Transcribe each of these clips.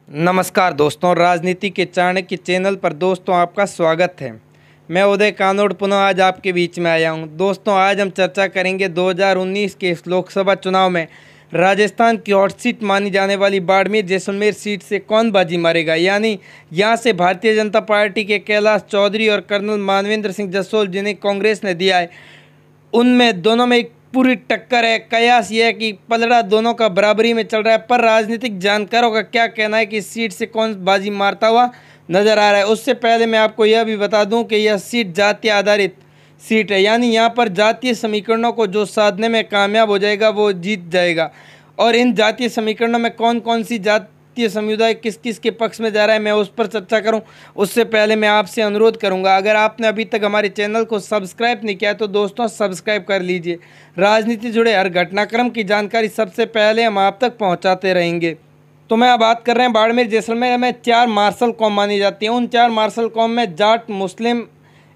नमस्कार दोस्तों, राजनीति के चाणक्य चैनल पर दोस्तों आपका स्वागत है। मैं उदय कानोड़ पुनः आज आपके बीच में आया हूं। दोस्तों आज हम चर्चा करेंगे 2019 के इस लोकसभा चुनाव में राजस्थान की हॉट सीट मानी जाने वाली बाड़मेर जैसलमेर सीट से कौन बाजी मारेगा। यानी यहां से भारतीय जनता पार्टी के कैलाश चौधरी और कर्नल मानवेंद्र सिंह जसोल जिन्हें कांग्रेस ने दिया है, उनमें दोनों में एक पूरी टक्कर है। कयास ये है कि पलड़ा दोनों का बराबरी में चल रहा है, पर राजनीतिक जानकारों का क्या कहना है कि इस सीट से कौन बाजी मारता हुआ नजर आ रहा है। उससे पहले मैं आपको यह भी बता दूं कि यह सीट जातीय आधारित सीट है, यानी यहाँ पर जातीय समीकरणों को जो साधने में कामयाब हो जाएगा वो जीत जाएगा। और इन जातीय समीकरणों में कौन कौन सी जातीय समुदाय किस किस के पक्ष में जा रहा है, मैं उस पर चर्चा करूं उससे पहले मैं आपसे अनुरोध करूंगा, अगर आपने अभी तक हमारे चैनल को सब्सक्राइब नहीं किया तो दोस्तों सब्सक्राइब कर लीजिए। राजनीति जुड़े हर घटनाक्रम की जानकारी सबसे पहले हम आप तक पहुंचाते रहेंगे। तो मैं अब बात कर रहे हैं बाड़मेर जैसलमेर में 4 मार्शल कौम मानी जाती है। उन 4 मार्शल कौम में जाट, मुस्लिम,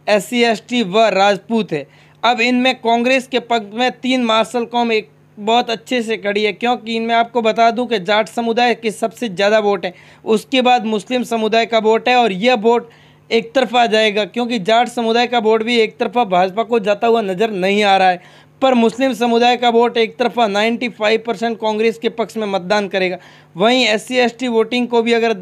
SC ST व राजपूत है। अब इनमें कांग्रेस के पक्ष में 3 मार्शल कौम एक बहुत अच्छे से खड़ी है, क्योंकि इनमें आपको बता दूं कि जाट समुदाय के सबसे ज़्यादा वोट हैं, उसके बाद मुस्लिम समुदाय का वोट है और यह वोट एक तरफा जाएगा, क्योंकि जाट समुदाय का वोट भी एक तरफा भाजपा को जाता हुआ नज़र नहीं आ रहा है। पर मुस्लिम समुदाय का वोट एक तरफा 95% कांग्रेस के पक्ष में मतदान करेगा। वहीं SC ST वोटिंग को भी अगर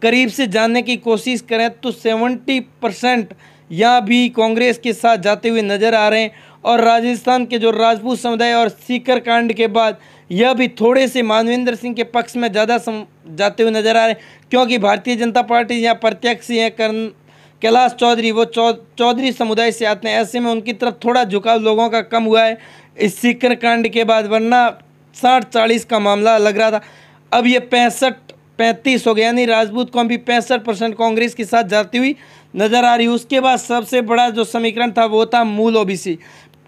करीब से जानने की कोशिश करें तो 70% यहाँ भी कांग्रेस के साथ जाते हुए नजर आ रहे हैं। और राजस्थान के जो राजपूत समुदाय और सीकर कांड के बाद यह भी थोड़े से मानवेंद्र सिंह के पक्ष में ज़्यादा जाते हुए नजर आ रहे हैं, क्योंकि भारतीय जनता पार्टी यहाँ प्रत्याशी हैं कैलाश चौधरी, वो चौधरी समुदाय से आते हैं। ऐसे में उनकी तरफ थोड़ा झुकाव लोगों का कम हुआ है इस सीकर कांड के बाद, वरना 60-40 का मामला लग रहा था। अब ये 65-35 हो गया, यानी राजपूत कौम भी 65% कांग्रेस के साथ जाती हुई नजर आ रही। उसके बाद सबसे बड़ा जो समीकरण था वो था मूल OBC।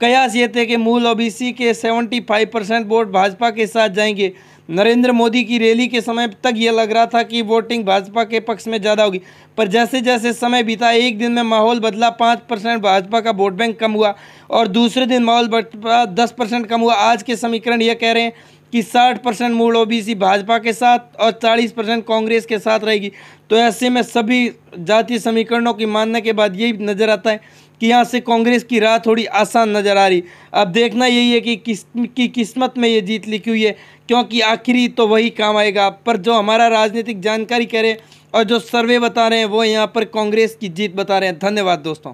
कयास ये थे कि मूल OBC के 75% वोट भाजपा के साथ जाएंगे। नरेंद्र मोदी की रैली के समय तक ये लग रहा था कि वोटिंग भाजपा के पक्ष में ज़्यादा होगी, पर जैसे जैसे समय बीता एक दिन में माहौल बदला, 5% भाजपा का वोट बैंक कम हुआ और दूसरे दिन माहौल 10% कम हुआ। आज के समीकरण ये कह रहे हैं कि 60% मूल OBC भाजपा के साथ और 40% कांग्रेस के साथ रहेगी। तो ऐसे में सभी जातीय समीकरणों की मानने के बाद यही नज़र आता है कि यहाँ से कांग्रेस की राह थोड़ी आसान नज़र आ रही। अब देखना यही है कि किस्मत में ये जीत लिखी हुई है, क्योंकि आखिरी तो वही काम आएगा। पर जो हमारा राजनीतिक जानकारी कह रहे हैं और जो सर्वे बता रहे हैं वो यहाँ पर कांग्रेस की जीत बता रहे हैं। धन्यवाद दोस्तों।